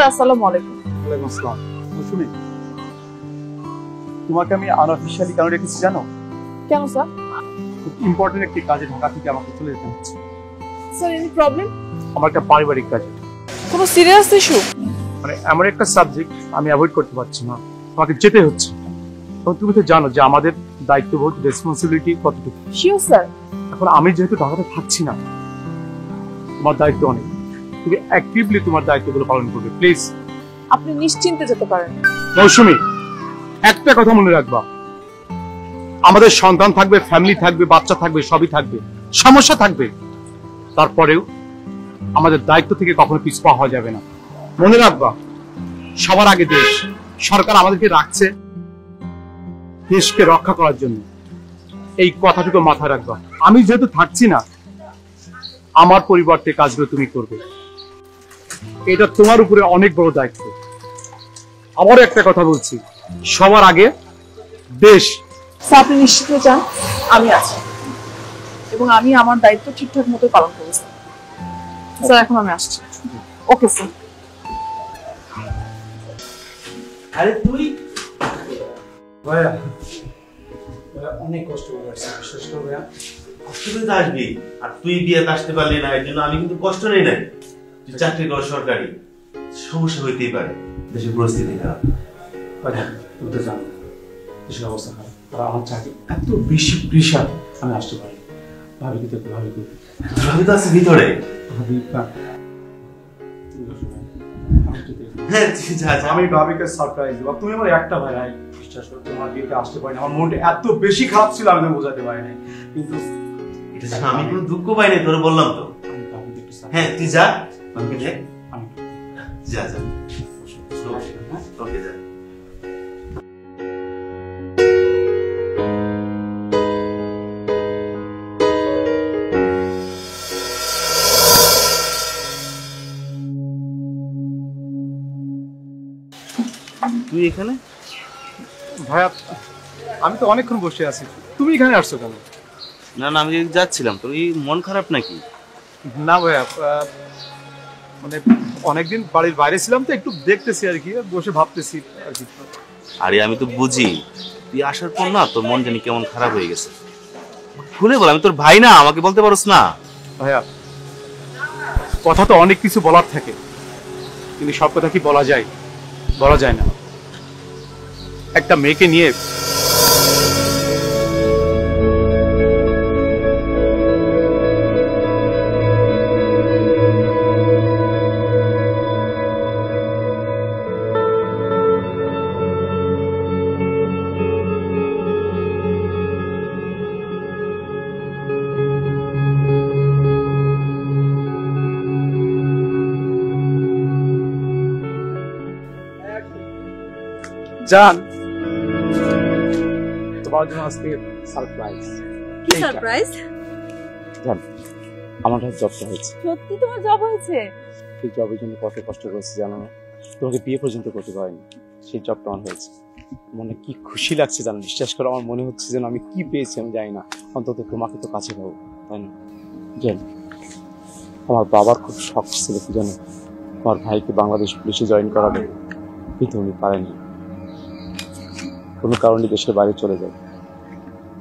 আসসালামু আলাইকুম। ওয়ালাইকুম আসসালাম। মৌসুমী, তোমাকে আমি আনঅফিশিয়ালি কেন রেখেছি জানো? কেন স্যার? খুব ইম্পর্টেন্ট একটি কাজে ঢাকা থেকে আমাকে চলে যেতে হচ্ছে। Sir, any problem? আমার একটা পারিবারিক কাজ। কোনো সিরিয়াস ইস্যু? মানে এমন একটা সাবজেক্ট আমি অ্যাভয়েড করতে পারছি না, আমাকে যেতে হচ্ছে। এবং তুমি তো জানো যে আমাদের দায়িত্ববোধ, রেসপন্সিবিলিটি কতটুকু। Sure sir. এখন আমি যেহেতু ঢাকাতে থাকছি না, তোমার দায়িত্ব অনেক। তুমি অ্যাক্টিভলি তোমার দায়িত্বগুলো পালন করবে, প্লিজ। আপনি নিশ্চিন্তে যেতে পারেন। মৌসুমী, একটা কথা মনে রাখবা, আমাদের সন্তান থাকবে, ফ্যামিলি থাকবে, বাচ্চা থাকবে, সবই থাকবে, সমস্যা থাকবে, তারপরেও আমাদের দায়িত্ব থেকে কখনো পিছপা হওয়া যাবে না। মনে রাখবা, সবার আগে দেশ। সরকার আমাদেরকে রাখছে দেশকে রক্ষা করার জন্য, এই কথাটুকু মাথায় রাখবা। আমি যেহেতু থাকছি না, আমার পরিবর্তে কাজগুলো তুমি করবে, এটা তোমার উপরে অনেক বড় দায়িত্ব। আবার একটা কথা বলছি, সবার আগে দেশ। স্যার, আপনি নিশ্চিত যান, আমি আছি এবং আমি আমার দায়িত্ব ঠিকঠাক মতো পালন করব। স্যার, এখন আমি আসছি। Okay sir. আরে তুই ভাইয়া, অনেক কষ্ট করে আসছি, বিশ্বাস করো ভাইয়া। কষ্ট করে তো আসবি, আর তুই বিয়েতে আসতে পারলি না, এর জন্য আমি কিন্তু কষ্ট নেই নাই। তুই চাকরি কর সরকারি, সমস্যা হইতেই পারে, দেশের পরিস্থিতি খারাপ। ভাইয়া, তুমি তো জানো দেশের অবস্থা খারাপ, আর আমার চাকরি এত বেশি প্রেশার, আমি আসতে পারি। ভাবি কি দেখো, ভাবি করবি, ভাবি তো আছে ভিতরে। ভাবি হ্যাঁ তুই যা যা। আমি ভাবিকে সারপ্রাইজ দেবো। তুমি আমার একটা ভাই, বিশ্বাস করো, তোমার বিয়েতে আসতে পারি না। আমার মনটা এত বেশি খারাপ ছিল, আমি বোঝাতে পারি নাই। কিন্তু এটা জানা, আমি কোনো দুঃখ পাই নাই, তোর বললাম তো। আমি ভাবিকে একটু হ্যাঁ তুই যা, ভাবিকে দেখ। আমি যা যা, ওকে যা। তুই এখানে? ভাইয়া, আমি তো অনেকক্ষণ বসে আছি, তুমি এখানে আসছো কেন? না না, আমি যাচ্ছিলাম। তোর এই মন খারাপ নাকি? না ভাইয়া, মানে অনেকদিন বাড়ির বাইরে ছিলাম তো, একটু দেখতেছি আর কি, বসে ভাবতেছি আর কি। আরে আমি তো বুঝি, তুই আসার পর না তোর মন জানি কেমন খারাপ হয়ে গেছে। খুলে বল, আমি তোর ভাই না, আমাকে বলতে পারোস না? ভাইয়া, কথা তো অনেক কিছু বলার থাকে, কিন্তু সব কথা কি বলা যায়? বলা যায় না। একটা মেয়েকে নিয়ে জান, তোমার জন্য আজকে সারপ্রাইজ। কি সারপ্রাইজ? জান, আমার জবটা হয়েছে। সত্যি তোমার জব হয়েছে? সেই জবের জন্য কত কষ্ট করেছি জানো না? তোমাকে বিয়ে পর্যন্ত করতে পারিনি, সেই জবটা আমার হয়েছে। মনে কি খুশি লাগছে জানো, বিশ্বাস করো, আমার মনে হচ্ছে যেন আমি কি পেয়েছি আমি জানি না, অন্তত তোমাকে তো কাছে পাবো, তাই না? জান, আমার বাবার খুব শখ ছিল কি জানো, আমার ভাইকে বাংলাদেশ পুলিশে জয়েন করাবে, কিন্তু উনি পারেনি, কোনো কারণে দেশের বাইরে চলে যায়।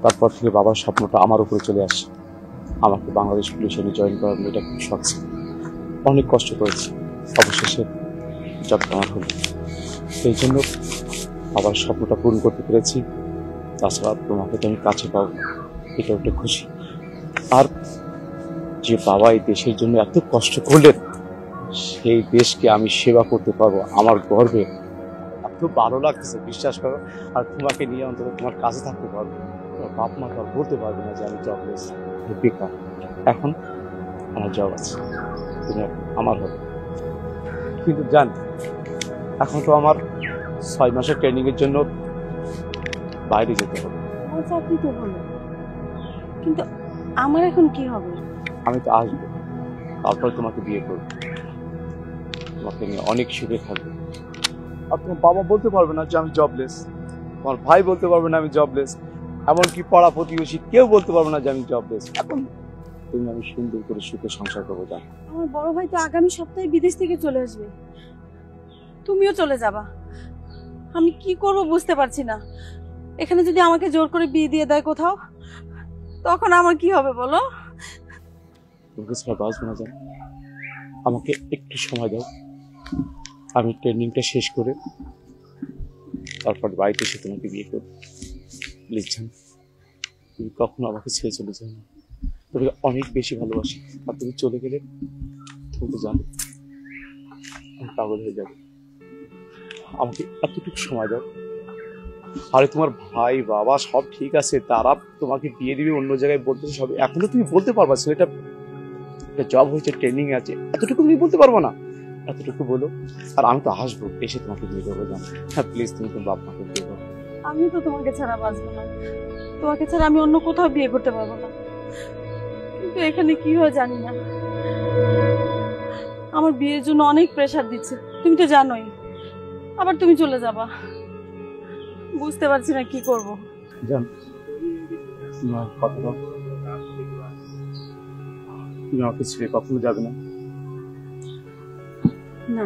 তারপর থেকে বাবার স্বপ্নটা আমার উপরে চলে আসে, আমাকে বাংলাদেশ পুলিশে জয়েন করার এটা খুব শখ ছিল, অনেক কষ্ট করেছি, অবশেষে জবটা আমার হলো। সেই জন্য বাবার স্বপ্নটা পূরণ করতে পেরেছি, তাছাড়া তোমাকে তো আমি কাছে পাবো, এটা একটা খুশি। আর যে বাবা এই দেশের জন্য এত কষ্ট করলেন, সেই দেশকে আমি সেবা করতে পারবো, আমার গর্বে এত ভালো লাগতেছে, বিশ্বাস করো। আর তোমাকে নিয়ে অন্তত তোমার কাছে থাকতে পারবো, তোমার বাপ মা তো বলতে পারবে না যে আমি জবলেস, বেকার। এখন আমার জব আছে, তুমি আমার হবে। কিন্তু জান, এখন তো আমার 6 মাসের ট্রেনিং এর জন্য বাইরে যেতে হবে। আমার চাকরি তো হলো, কিন্তু আমার এখন কি হবে? আমি তো আসবো, তারপর তোমাকে বিয়ে করবো, তোমাকে নিয়ে অনেক সুখে থাকবো। আর তোমার বাবা বলতে পারবে না যে আমি জবলেস, তোমার ভাই বলতে পারবে না আমি জবলেস, এমনকি পাড়া প্রতিবেশী কেউ বলতে পারবে না যে আমি জবলেস। এখন তুমি আমি সুন্দর করে সুখে সংসার করবো। জানো, আমার বড় ভাই তো আগামী সপ্তাহে বিদেশ থেকে চলে আসবে, তুমিও চলে যাবা। আমি কি করব বুঝতে পারছি না। এখানে যদি আমাকে জোর করে বিয়ে দিয়ে দেয় কোথাও, তখন আমার কি হবে বলো? তোমাকে ছাড়া বাঁচবো না জান। আমাকে একটু সময় দাও, আমি ট্রেনিংটা শেষ করে তারপর বাড়িতে এসে তোমাকে বিয়ে করবো। প্লিজ জান, তুমি কখনো আমাকে ছেড়ে চলে যাও না। তোমাকে অনেক বেশি ভালোবাসি, আর তুমি চলে গেলে তুমি তো জানো আমি পাগল হয়ে যাবে। আমাকে এতটুকু সময় দাও। আরে তোমার ভাই বাবা সব ঠিক আছে, তারা তোমাকে বিয়ে দিবে অন্য জায়গায় বলতেছে সব, এখনো তুমি বলতে পারবা ছেলেটা জব হয়েছে, ট্রেনিং আছে, এতটুকু তুমি বলতে পারবো না? এতটুকু বলো, আর আমি তো আসবো, এসে তোমাকে বিয়ে করবো জানো। হ্যাঁ প্লিজ, তুমি তো বাপ মাকে বিয়ে করো। আমি তো তোমাকে ছাড়া বাঁচবো না, তোমাকে ছাড়া আমি অন্য কোথাও বিয়ে করতে পারবো না। কিন্তু এখানে কি হয় জানি না, আমার বিয়ের জন্য অনেক প্রেসার দিচ্ছে, তুমি তো জানোই। আবার তুমি চলে যাবা, বুঝতে পারছি না কি করব। জান, তুমি আমাকে কথা দাও, তুমি আমাকে ছেড়ে কখনো যাবে না। না,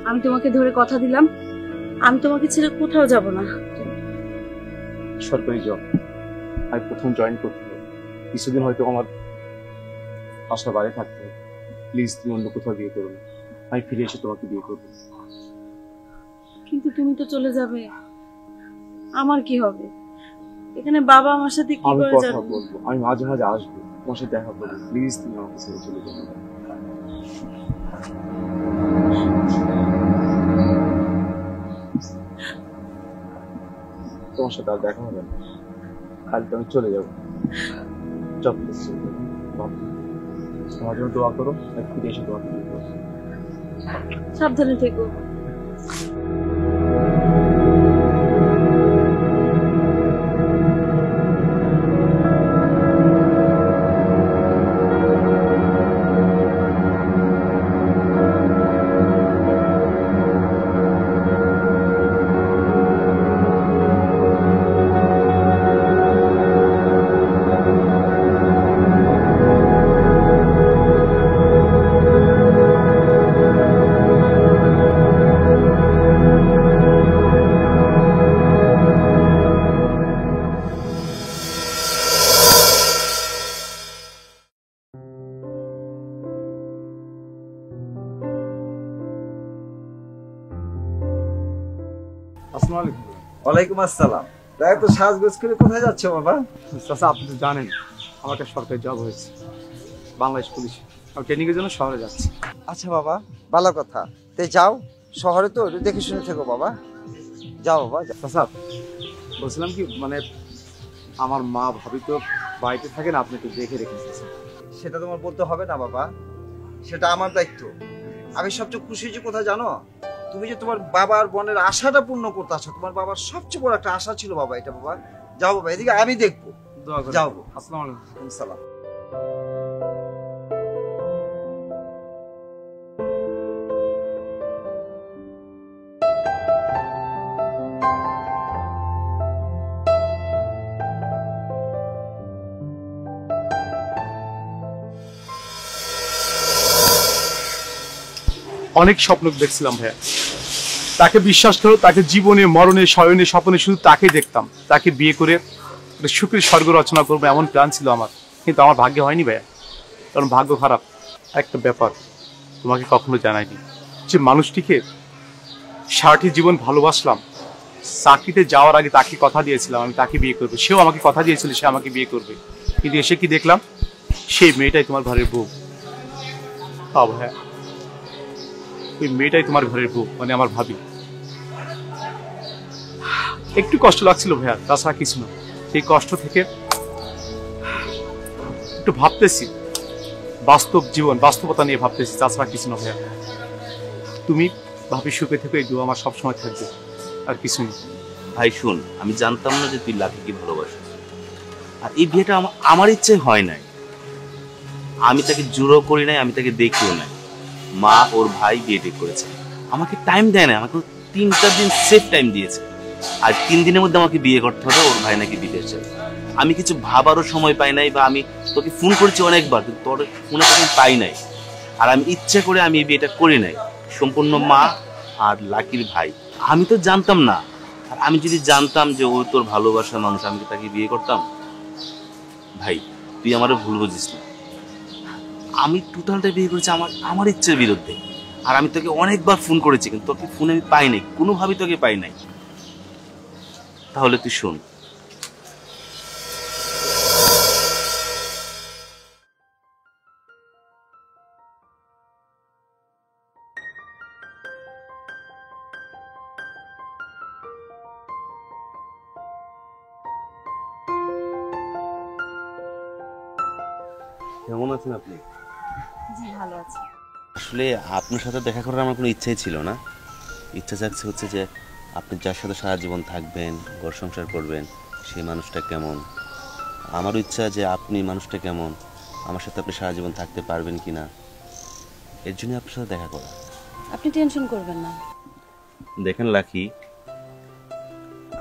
আমি তোমাকে ধরে কথা দিলাম, আমি তোমাকে ছেড়ে কোথাও যাব না। সরকারি জব আমি প্রথম জয়েন করতে হবে, কিছুদিন হয়তো আমার বাসার বাইরে থাকতে হবে। প্লিজ তুমি অন্য কোথাও বিয়ে করো না, আমি ফিরে এসে তোমাকে বিয়ে করবো। কিন্তু তুমি তো চলে যাবে, আমার কি হবে? এখানে বাবা আমার সাথে কি আমি করে কথা যাবে? বলবো, আমি মাঝে মাঝে আসবো, তোমার সাথে দেখা করবো। প্লিজ তুমি আমাকে ছেড়ে চলে যাও না। তোমার সাথে আর দেখা হবে না, কালকে আমি চলে যাবো, জব করছি। তোমার জন্য দোয়া করো, আমি ফিরে এসে তোমাকে বিয়ে করবো। সাবধানে থেকো। আসসালামু আলাইকুম। ওয়ালাইকুম আসসালাম। তাই তো সাজগোজ করে কোথায় যাচ্ছ বাবা? চাচা, আপনি তো জানেন আমার একটা সরকারি জব হয়েছে বাংলাদেশ পুলিশে, আমি ট্রেনিংয়ের জন্য শহরে যাচ্ছি। আচ্ছা বাবা, ভালো কথা। তে যাও, শহরে তো একটু দেখে শুনে থেকো বাবা। যাও বাবা। চাচা, বলছিলাম কি, মানে আমার মা ভাবি তো বাড়িতে থাকেন, আপনি একটু দেখে রেখেছেন। সেটা তোমার বলতে হবে না বাবা, সেটা আমার দায়িত্ব। আমি সবচেয়ে খুশি হয়েছি কোথায় জানো? তুমি যে তোমার বাবার বোনের আশাটা পূর্ণ করতে আসো। তোমার বাবার সবচেয়ে বড় একটা আশা ছিল বাবা, এটা বাবা। যাও বাবা, এদিকে আমি দেখবো। দোয়া করেন। যাও। আসসালামু আলাইকুম। সালাম। অনেক স্বপ্ন দেখছিলাম ভাইয়া, তাকে বিশ্বাস করো, তাকে জীবনে মরণে শয়নে স্বপ্নে শুধু তাকে দেখতাম, তাকে বিয়ে করে একটা সুখের স্বর্গ রচনা করবো এমন প্ল্যান ছিল আমার, কিন্তু আমার ভাগ্যে হয়নি ভাইয়া, কারণ ভাগ্য খারাপ। একটা ব্যাপার তোমাকে কখনো জানাইনি, যে মানুষটিকে সারাটি জীবন ভালোবাসলাম, চাকরিতে যাওয়ার আগে তাকে কথা দিয়েছিলাম আমি তাকে বিয়ে করবো, সেও আমাকে কথা দিয়েছিল সে আমাকে বিয়ে করবে, কিন্তু এসে কি দেখলাম, সেই মেয়েটাই তোমার ঘরের বউ। ভাইয়া, ওই মেয়েটাই তোমার ঘরের বউ, মানে আমার ভাবি। একটু কষ্ট লাগছিল ভাইয়া, তাছাড়া কিছু না। এই কষ্ট থেকে একটু ভাবতেছি, বাস্তব জীবন, বাস্তবতা নিয়ে ভাবতেছি, তাছাড়া কিছু না ভাইয়া। তুমি ভাবি সুখে থেকে, এই দোয়া আমার সবসময় থাকবে, আর কিছু নেই। ভাই শুন, আমি জানতাম না যে তুই লাকিকে ভালোবাসিস, আর এই বিয়েটা আমার ইচ্ছে হয় নাই। আমি তাকে জোরও করি নাই, আমি তাকে দেখিও নাই। মা ওর ভাই বিয়ে ঠিক করেছে, আমাকে টাইম দেয় না, আমাকে 3-4 দিন সেফ টাইম দিয়েছে, আর 3 দিনের মধ্যে আমাকে বিয়ে করতে হবে। ওর ভাই নাকি বিদেশ যাবে, আমি কিছু ভাবারও সময় পাই নাই, বা আমি তোকে ফোন করেছি অনেকবার, কিন্তু তোর ফোনে তখন পাই নাই। আর আমি ইচ্ছে করে আমি এই বিয়েটা করি নাই, সম্পূর্ণ মা আর লাকির ভাই, আমি তো জানতাম না। আর আমি যদি জানতাম যে ও তোর ভালোবাসার মানুষ, আমি কি তাকে বিয়ে করতাম? ভাই তুই আমারও ভুল বুঝিস না, আমি টোটালটা বিয়ে করেছি আমার ইচ্ছের বিরুদ্ধে। আর আমি তোকে অনেকবার ফোন করেছি, কিন্তু তোকে ফোনে আমি পাই নাই, কোনোভাবেই তোকে পাই নাই। তাহলে তুই শোন, কেমন আছেন আপনি? জি ভালো আছি। আসলে আপনার সাথে দেখা করার আমার কোনো ইচ্ছাই ছিল না। ইচ্ছা জাগছে হচ্ছে যে আপনি যার সাথে সারা জীবন থাকবেন, ঘর সংসার করবেন, সেই মানুষটা কেমন। আমারও ইচ্ছা যে আপনি মানুষটা কেমন, আমার সাথে আপনি সারা জীবন থাকতে পারবেন কি না, এর জন্য আপনার সাথে দেখা করা। আপনি টেনশন করবেন না। দেখেন লাকি,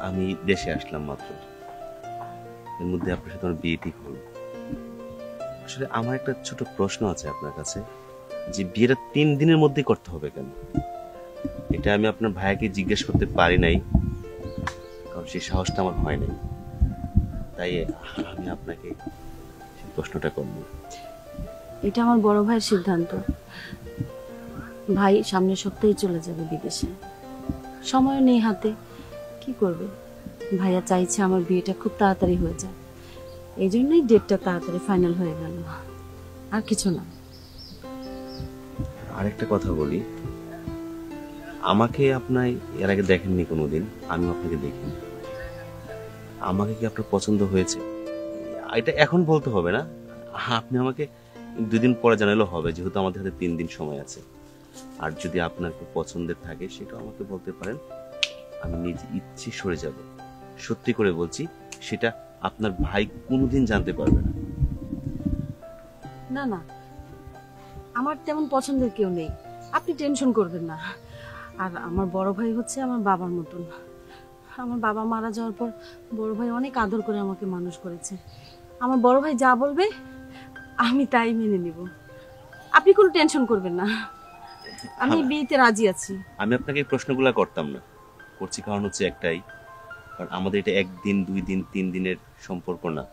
আমি দেশে আসলাম মাত্র, এর মধ্যে আপনার সাথে আমার বিয়ে ঠিক হলো। আসলে আমার একটা ছোট প্রশ্ন আছে আপনার কাছে, যে বিয়েটা 3 দিনের মধ্যে করতে হবে কেন? এটা আমি আপনার ভাইকে জিজ্ঞেস করতে পারি নাই, কারণ সেই সাহসটা আমার হয় নাই। তাই আমি আপনাকে সেই প্রশ্নটা করব। এটা আমার বড় ভাইয়ের সিদ্ধান্ত। ভাই সামনের সপ্তাহে চলে যাবে বিদেশে, সময় নেই হাতে, কি করবে? ভাইয়া চাইছে আমার বিয়েটা খুব তাড়াতাড়ি হয়ে যায়, এই জন্যই ডেটটা তাড়াতাড়ি ফাইনাল হয়ে গেল, আর কিছু না। আরেকটা কথা বলি, আমাকে আপনি এর আগে দেখেননি কোনোদিন, আমি আপনাকে দেখিনি। আমাকে কি আপনার পছন্দ হয়েছে এটা এখন বলতে হবে না, আপনি আমাকে 2 দিন পরে জানালেও হবে, যেহেতু আমাদের হাতে 3 দিন সময় আছে। আর যদি আপনার খুব পছন্দের থাকে সেটাও আমাকে বলতে পারেন, আমি নিজ ইচ্ছে সরে যাব। সত্যি করে বলছি, সেটা আপনার ভাই কোনোদিন জানতে পারবে না। না না, আমার তেমন পছন্দের কেউ নেই, আপনি টেনশন করবেন না। আর আমার বড় ভাই হচ্ছে আমার বাবার মতন। আমার বাবা মারা যাওয়ার পর বড় ভাই অনেক আদর করে আমাকে মানুষ করেছে। আমার বড় ভাই যা বলবে আমি তাই মেনে নিব, আপনি কোনো টেনশন করবেন না, আমি বিয়েতে রাজি আছি। আমি আপনাকে এই প্রশ্নগুলো করতাম না, করছি কারণ হচ্ছে একটাই, কারণ আমাদের এটা 1 দিন 2 দিন 3 দিনের সম্পর্ক না,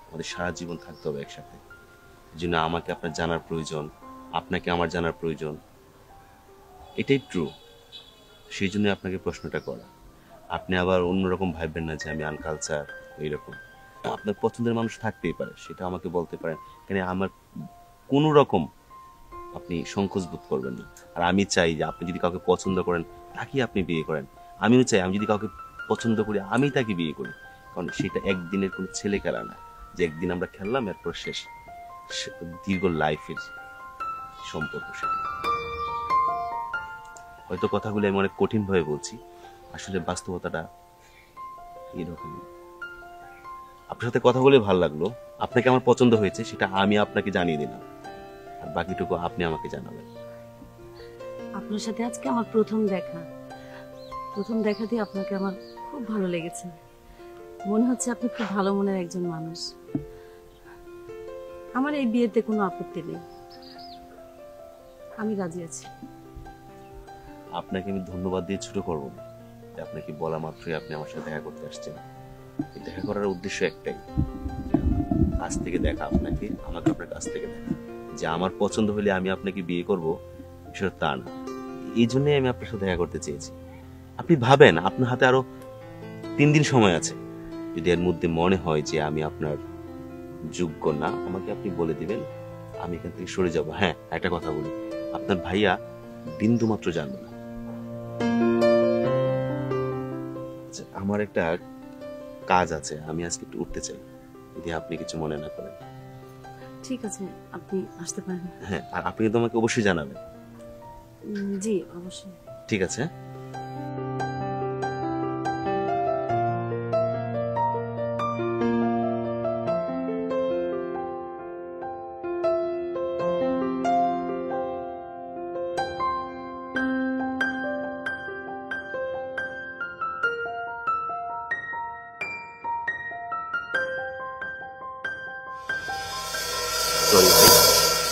আমাদের সারা জীবন থাকতে হবে একসাথে। এই জন্য আমাকে আপনার জানার প্রয়োজন, আপনাকে আমার জানার প্রয়োজন, এটাই ট্রু। সেই জন্য আপনাকে প্রশ্নটা করা। আপনি আবার অন্যরকম ভাববেন না যে আমি আনকালচার এইরকম। আপনার পছন্দের মানুষ থাকতেই পারে, সেটা আমাকে বলতে পারেন, কেন আমার কোনো রকম আপনি সংকোচ বোধ করবেন না। আর আমি চাই যে আপনি যদি কাউকে পছন্দ করেন তাকেই আপনি বিয়ে করেন। আমিও চাই আমি যদি কাউকে পছন্দ করি আমি তাকে বিয়ে করি, কারণ সেটা একদিনের কোনো ছেলে খেলা না, যে একদিন আমরা খেললাম এরপর শেষ। দীর্ঘ লাইফের সম্পর্ক সেটা। হয়তো কথাগুলো আমি অনেক কঠিন ভাবে বলছি, আসলে বাস্তবতাটা এরকমই। আপনার সাথে কথা বলে ভালো লাগলো, আপনাকে আমার পছন্দ হয়েছে সেটা আমি আপনাকে জানিয়ে দিলাম, আর বাকিটুকু আপনি আমাকে জানাবেন। আপনার সাথে আজকে আমার প্রথম দেখাতেই আপনাকে আমার খুব ভালো লেগেছে। মনে হচ্ছে আপনি খুব ভালো মনের একজন মানুষ। আমার এই বিয়েতে কোনো আপত্তি নেই, আমি রাজি আছি। আপনাকে আমি ধন্যবাদ দিয়ে ছোট করবো না, যে আপনাকে বলা মাত্রই আপনি আমার সাথে দেখা করতে আসছেন। এই দেখা করার উদ্দেশ্য একটাই, কাছ থেকে দেখা, আপনাকে আমাকে আপনার কাছ থেকে দেখা, যে আমার পছন্দ হলে আমি আপনাকে বিয়ে করব সেটা তা না। এই জন্যই আমি আপনার সাথে দেখা করতে চেয়েছি। আপনি ভাবেন আপনার হাতে আরো 3 দিন সময় আছে, যদি এর মধ্যে মনে হয় যে আমি আপনার যোগ্য না, আমাকে আপনি বলে দিবেন, আমি এখান থেকে সরে যাব। হ্যাঁ, একটা কথা বলি, আপনার ভাইয়া বিন্দু মাত্র জানবে না। আমার একটা কাজ আছে, আমি আজকে একটু উঠতে চাই, যদি আপনি কিছু মনে না করেন। ঠিক আছে, আপনি আসতে পারেন। হ্যাঁ, আর আপনি কিন্তু আমাকে অবশ্যই জানাবেন। জি অবশ্যই। ঠিক আছে। সরি ভাই,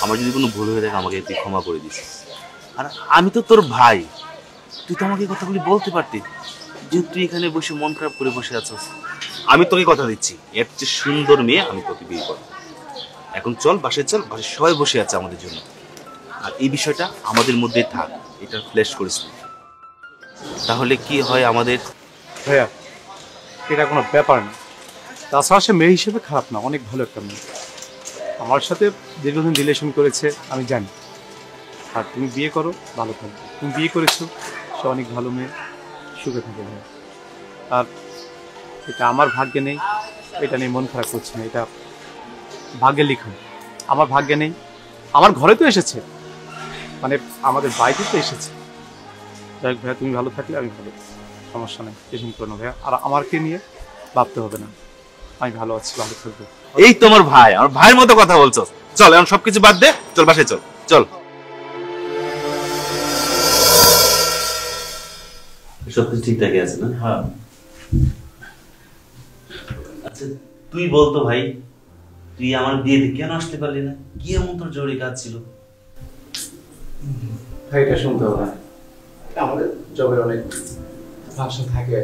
আমার যদি কোনো ভুল হয়ে থাকে আমাকে তুই ক্ষমা করে দিস। আর আমি তো তোর ভাই, তুই তো আমাকে কথাগুলি বলতে পারতি, যে তুই এখানে বসে মন খারাপ করে বসে আছিস। আমি তোকে কথা দিচ্ছি, এর চেয়ে সুন্দর মেয়ে আমি তোকে বিয়ে করব। এখন চল বাসায়, চল, বাসায় সবাই বসে আছে আমাদের জন্য। আর এই বিষয়টা আমাদের মধ্যে থাক, এটা ফ্ল্যাশ করিস না। তাহলে কি হয় আমাদের? ভাইয়া এটা কোনো ব্যাপার না, তাছাড়া সে মেয়ে হিসেবে খারাপ না, অনেক ভালো একটা মেয়ে, আমার সাথে দীর্ঘদিন রিলেশন করেছে আমি জানি। আর তুমি বিয়ে করো, ভালো থাকবে। তুমি বিয়ে করেছো, সে অনেক ভালো মেয়ে, সুখে থাকবে ভাইয়া। আর এটা আমার ভাগ্যে নেই, এটা নিয়ে মন খারাপ করছে না, এটা ভাগ্যে লিখো। আমার ভাগ্যে নেই, আমার ঘরে তো এসেছে, মানে আমাদের বাড়িতে তো এসেছে। যাই হোক ভাইয়া, তুমি ভালো থাকলে আমি ভালো, সমস্যা নেই, টেনশন করো না ভাইয়া। আর আমাকে নিয়ে ভাবতে হবে না, আমি ভালো আছি, ভালো থাকবো। এই তোমার ভাই, আমার ভাইয়ের মতো কথা বলছো। চল এখন সবকিছু বাদ দে, চল বাসায় চল, চল। সবকিছু ঠিকঠাকই আছে না? হ্যাঁ। আচ্ছা তুই বলতো ভাই, তুই আমার বিয়েতে কেন আসতে পারলি না? কি এমন তোর জরুরি কাজ ছিল? ভাই এটা শুনতে হবে না, আমাদের জবের অনেক ভাষা থাকে।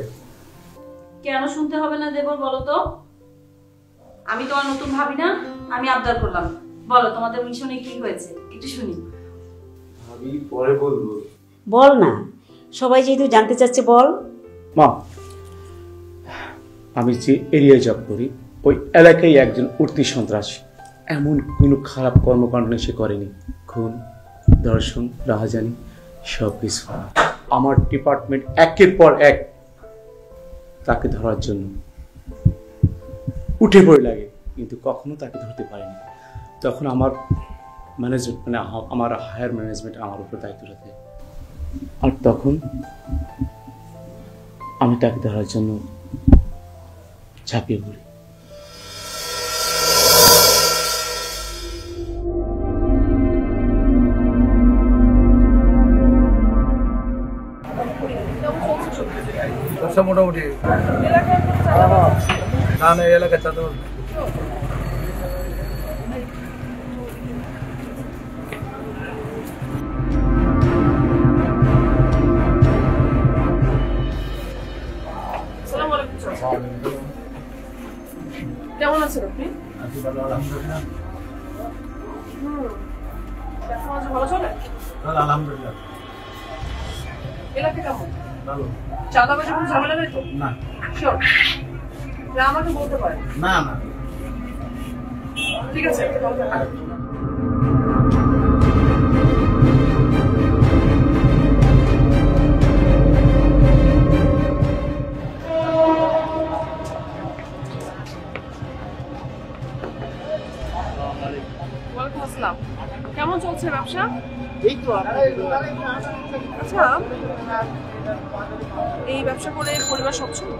কেন শুনতে হবে না দেবর, বলো তো? আমি তোমার নতুন ভাবি না, আমি আবদার করলাম। বলো তোমাদের মিশনে কি হয়েছে, একটু শুনি। ভাবি পরে বলবো। বল না, সবাই যেহেতু জানতে চাচ্ছে বল। মা, আমি যে এরিয়ায় জব করি ওই এলাকায় একজন উঠতি সন্ত্রাসী, এমন কোনো খারাপ কর্মকাণ্ড সে করেনি। খুন, ধর্ষণ, রাহাজানি সব কিছু। আমার ডিপার্টমেন্ট একের পর এক তাকে ধরার জন্য উঠে পড়ে লাগে, কিন্তু কখনো তাকে ধরতে পারেনি। তখন আমার ম্যানেজমেন্ট, মানে আমার হায়ার ম্যানেজমেন্ট আমার উপর দায়িত্ব রাখে। আর তখন আমি তাকে ধরার জন্য ঝাঁপিয়ে পড়ি। মোটামুটি না না, এলাকা চাঁদা কেমন আছেন আপনি? ভালো চলে? আলহামদুলিল্লাহ। এলাকা কেমন? ভালো। চাঁদাবাজি কোনো ঝামেলা নেই তো? না শিওর? না আমাকে বলতে পারেন। না না, ঠিক আছে, ভালো থাকবেন। ওয়ালাইকুম আসসালাম। কেমন চলছে ব্যবসা? এই তো আচ্ছা, এই ব্যবসা করে পরিবার সচ্ছল?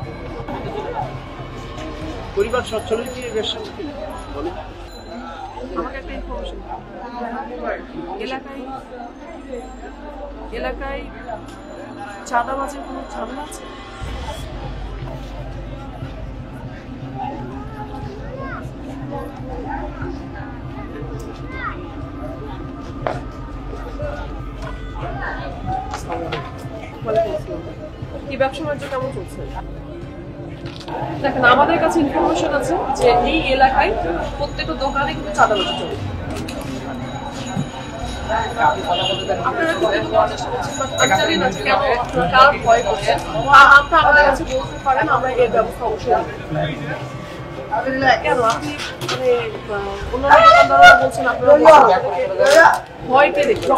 পরিবার সচ্ছলই নিয়ে ব্যবসা বলে। আমাকে একটা ইনফরমেশন, এলাকায় চাঁদাবাজির কোনো ঝামেলা আছে? কি ব্যবসা বাণিজ্য কেমন চলছে? দেখেন, আমাদের কাছে ইনফরমেশন আছে যে এই এলাকায় প্রত্যেকটা দোকানে কিন্তু চাঁদাবাজি চলে। আপনারা কি দেওয়ার চেষ্টা করছেন, বাট আমি জানি না কেন আপনারা কার ভয় করছেন। আপনারা আমাদের কাছে বলতে পারেন, আমরা এর ব্যবস্থা অবশ্যই নেব। কেন আপনি মানে অন্যান্য দোকানদাররা বলছেন আপনারা ভয় পেয়ে দেখছেন?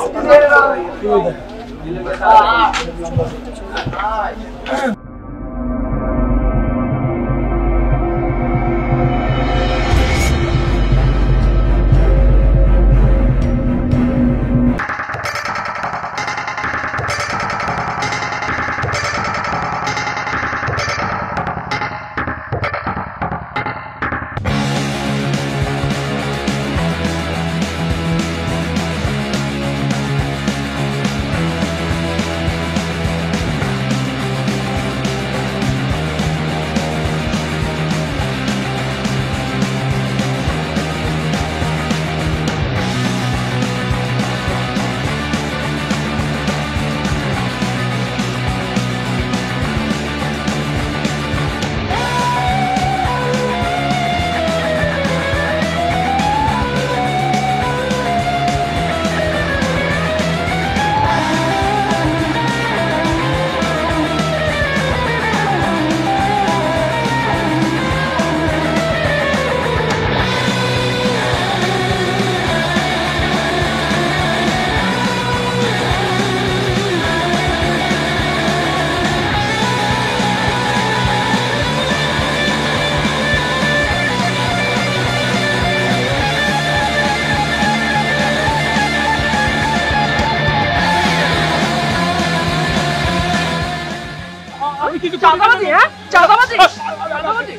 চাঁদাবাজি, হ্যাঁ চাঁদাবাজি, চাঁদাবাজি।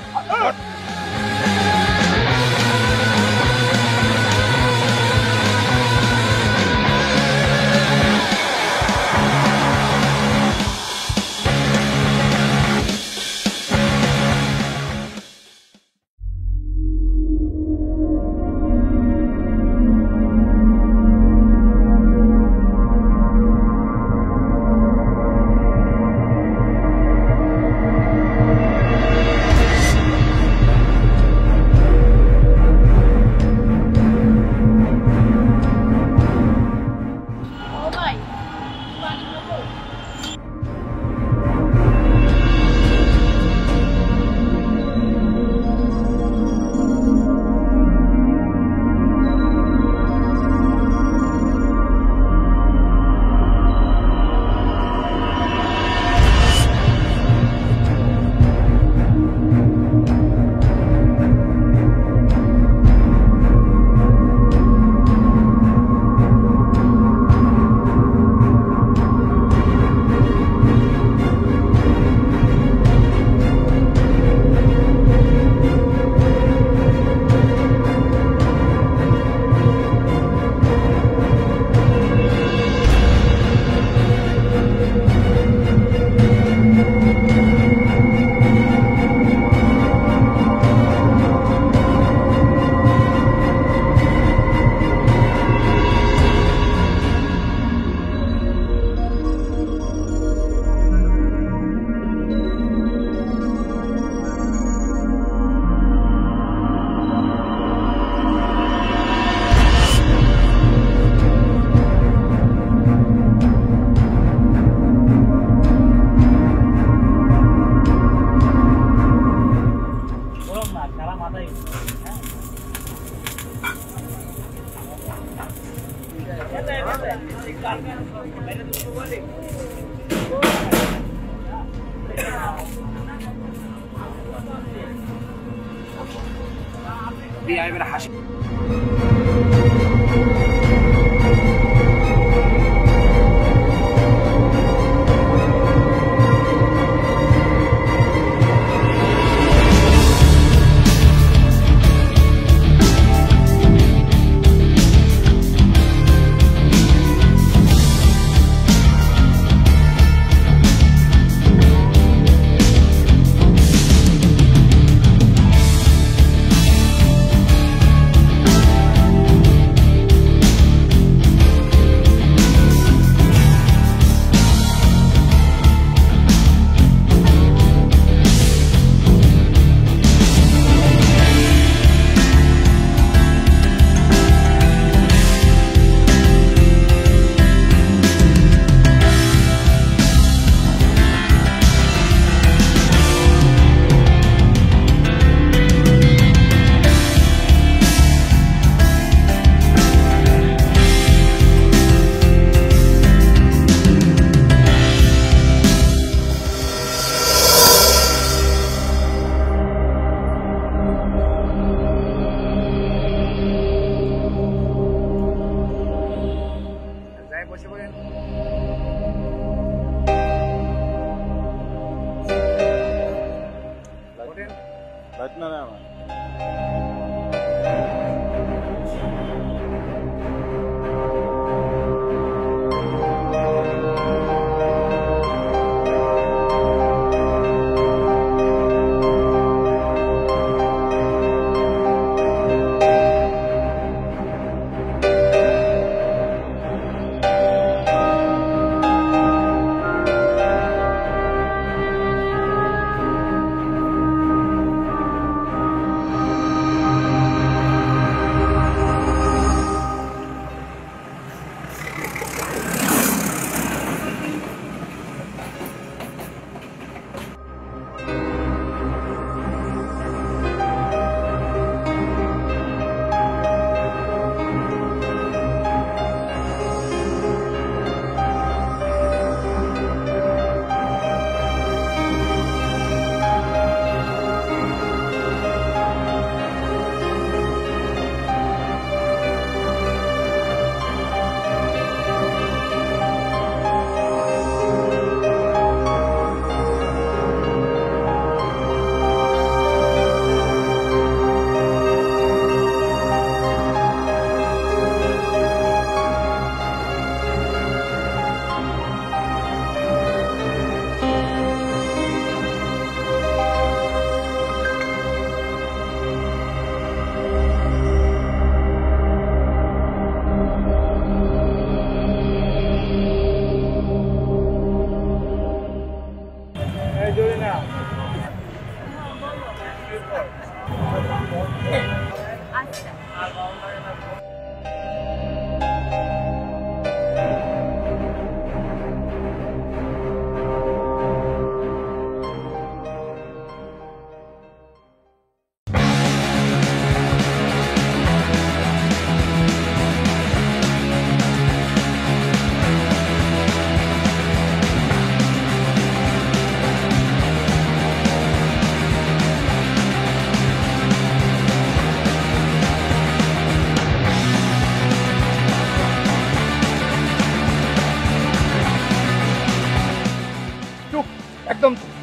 ওয়েলকাম।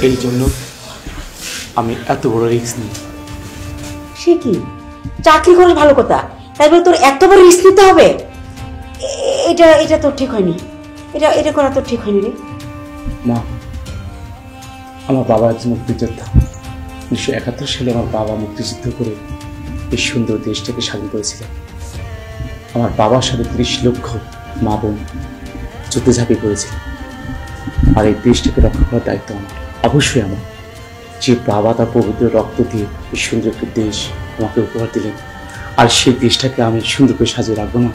এই জন্য আমি এত বড় রিস্ক নিই। সে কি চাকরি করে ভালো কথা, তাই বলে তোর এত বড় রিস্ক নিতে হবে? এটা এটা তো ঠিক হয়নি, এটা এটা করা তো ঠিক হয়নি রে। মা, আমার বাবা একজন মুক্তিযোদ্ধা। 1971 সালে আমার বাবা মুক্তিযুদ্ধ করে এই সুন্দর দেশটাকে স্বাধীন করেছিলেন। আমার বাবার সাথে 30 লক্ষ মা বোন যুদ্ধে ঝাঁপিয়ে পড়েছিল। আর এই দেশটাকে রক্ষা করার দায়িত্ব আমার, অবশ্যই আমার। যে বাবা তার পবিত্র রক্ত দিয়ে এই সুন্দর একটি দেশ আমাকে উপহার দিলেন, আর সেই দেশটাকে আমি সুন্দর করে সাজিয়ে রাখবো না,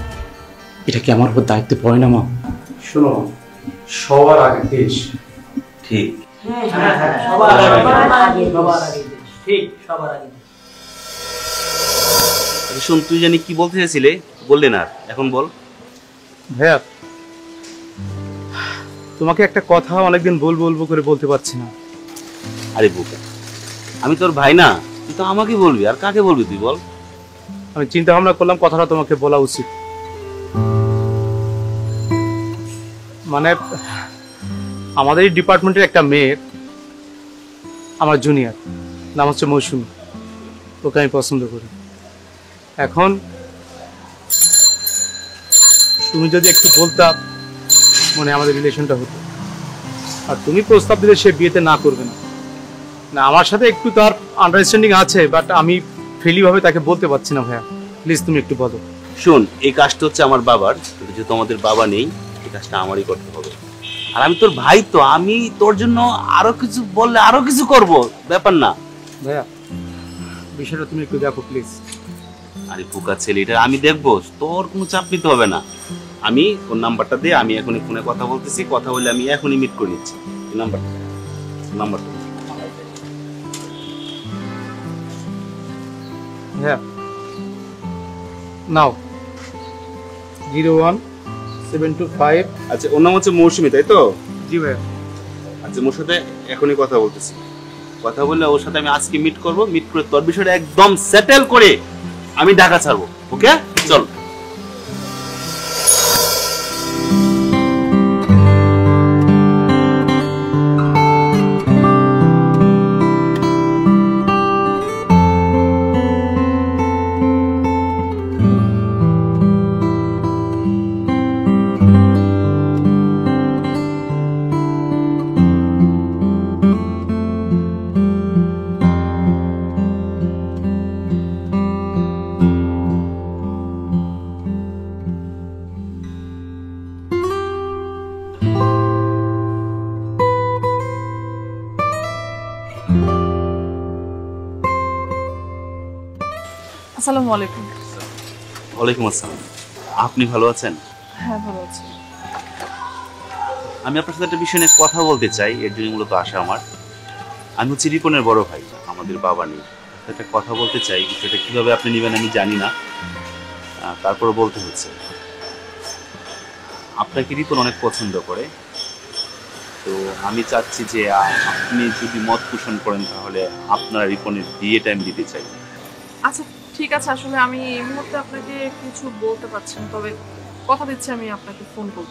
এটা কি আমার উপর দায়িত্ব পড়ে না মা? শোনো, সবার আগে দেশ। ঠিক। শোন, তুই জানি কি বলতে চাইছিলে, বললে না, এখন বল। ভাইয়া, তোমাকে একটা কথা অনেকদিন বলবো করে বলতে পারছি না। আরে বোকা, আমি তোর ভাই না, তুই তো আমাকে বলবি, আর কাকে বলবি তুই বল। আমি চিন্তা ভাবনা করলাম কথাটা তোমাকে বলা উচিত। মানে আমাদের এই ডিপার্টমেন্টের একটা মেয়ের, আমার জুনিয়র, নাম হচ্ছে মৌসুমী, ওকে আমি পছন্দ করি। এখন তুমি যদি একটু বলতা মনে আমাদের রিলেশনটা হতো, আর তুমি প্রস্তাব দিলে সে বিয়েতে না করবে না। না, আমার সাথে একটু তার আন্ডারস্ট্যান্ডিং আছে, বাট আমি ফ্রিলিভাবে তাকে বলতে পারছি না। ভাইয়া প্লিজ তুমি একটু বলো। শোন, এই কাজটা হচ্ছে আমার বাবার, যেহেতু আমাদের বাবা নেই, এই কাজটা আমারই করতে হবে। আর আমি তোর ভাই, তো আমি তোর জন্য আরো কিছু বললে আরো কিছু করব, ব্যাপার না। ভাইয়া বিষয়টা তুমি একটু দেখো প্লিজ। আরে বোকা ছেলে, এটা আমি দেখবো, তোর কোনো চাপ নিতে হবে না। আমি ওর নাম্বারটা দিয়ে আমি এখনই ফোনে কথা বলতেছি, কথা বলে আমি এখনই মিট করে নিচ্ছি। নাম্বারটা হ্যাঁ নাও, 01725। আচ্ছা, ওর নাম হচ্ছে মৌসুমী, তাই তো? জি ভাইয়া। আচ্ছা, ওর সাথে এখনই কথা বলতেছি। কথা বললে ওর সাথে আমি আজকে মিট করব, মিট করে তোর বিষয়টা একদম সেটেল করে আমি ঢাকা ছাড়বো। ওকে, চল। আসসালামু আলাইকুম। ওয়ালাইকুম আসসালাম। আপনি ভালো আছেন? হ্যাঁ, ভালো আছি। আমি আপনার সাথে একটা বিষয় নিয়ে কথা বলতে চাই, এর জন্য মূলত আসা আমার। আমি হচ্ছে রিপনের বড় ভাই, আমাদের বাবা নেই, একটা কথা বলতে চাই। বিষয়টা কিভাবে আপনি নেবেন আমি জানি না, তারপরে বলতে হচ্ছে। আপনাকে রিপন অনেক পছন্দ করে, তো আমি চাচ্ছি যে আপনি যদি মত পোষণ করেন তাহলে আপনার রিপনের বিয়েটা আমি দিতে চাই। আচ্ছা ঠিক আছে, আসলে আমি এই মুহূর্তে আপনাকে কিছু বলতে পারছি না, তবে কথা দিচ্ছি আমি আপনাকে ফোন করব।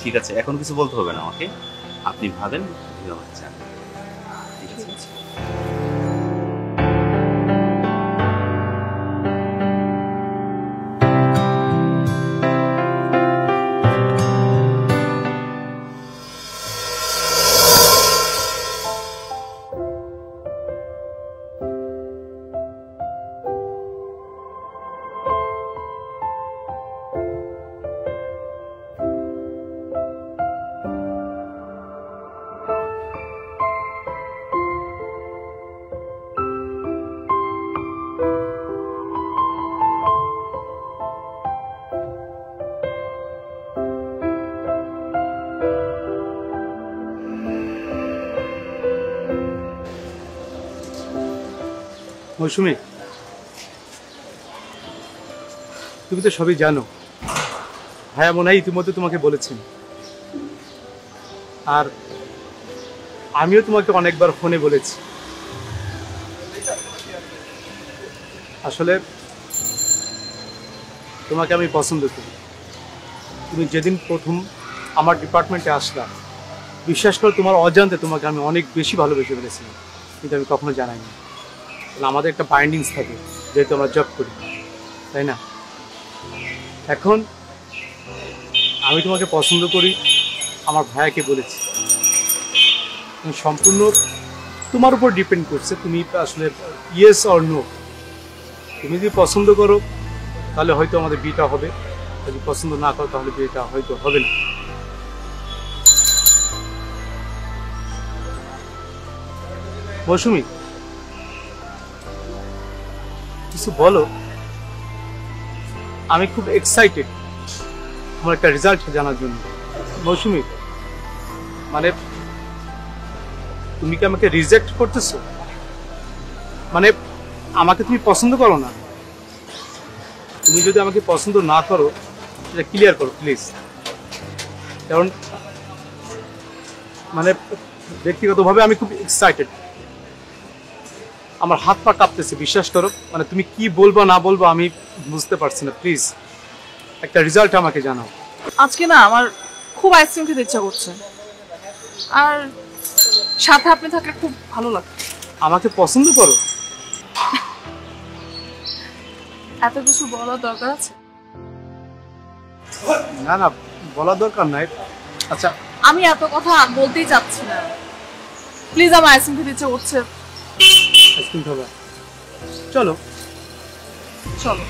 ঠিক আছে, এখন কিছু বলতে হবে না আমাকে, আপনি ভাবেন তুমি আমার চান। ঠিক আছে? মৌসুমী, তুমি তো সবই জানো। ভাইয়া মনে হয় ইতিমধ্যে তোমাকে বলেছেন, আর আমিও তোমাকে অনেকবার ফোনে বলেছি। আসলে তোমাকে আমি পছন্দ করি। তুমি যেদিন প্রথম আমার ডিপার্টমেন্টে আসলা, বিশ্বাস করো তোমার অজান্তে তোমাকে আমি অনেক বেশি ভালোবেসে ফেলেছিলাম, কিন্তু আমি কখনো জানাইনি। আমাদের একটা বাইন্ডিংস থাকে যেহেতু আমরা জব করি, তাই না? এখন আমি তোমাকে পছন্দ করি আমার ভাইয়াকে বলেছি। সম্পূর্ণ তোমার উপর ডিপেন্ড করছে, তুমি আসলে ইয়েস অর নো। তুমি যদি পছন্দ করো তাহলে হয়তো আমাদের বিয়েটা হবে, যদি পছন্দ না করো তাহলে বিয়েটা হয়তো হবে না। মৌসুমী, কিছু বলো। আমি খুব এক্সাইটেড আমার একটা রেজাল্ট জানার জন্য। মৌসুমী, মানে তুমি কি আমাকে রিজেক্ট করতেছো? মানে আমাকে তুমি পছন্দ করো না? তুমি যদি আমাকে পছন্দ না করো সেটা ক্লিয়ার করো প্লিজ। কারণ মানে ব্যক্তিগতভাবে আমি খুব এক্সাইটেড, আমার হাত পা কাঁপতেছে, বিশ্বাস করো। মানে তুমি কি বলবো না বলবো আমি বুঝতে পারছি না। প্লিজ একটা রেজাল্ট আমাকে জানাও। আজকে না আমার খুব আইসক্রিম খেতে ইচ্ছা করছে, আর সাথে আপনি থাকলে খুব ভালো লাগবে। আমাকে পছন্দ করো? এত কিছু বলার দরকার আছে? না না, বলার দরকার নাই। আচ্ছা, আমি এত কথা বলতেই চাচ্ছি না। প্লিজ, আমার আইসক্রিম খেতে ইচ্ছা করছে। আইসক্রিম খাবা? চলো চলো।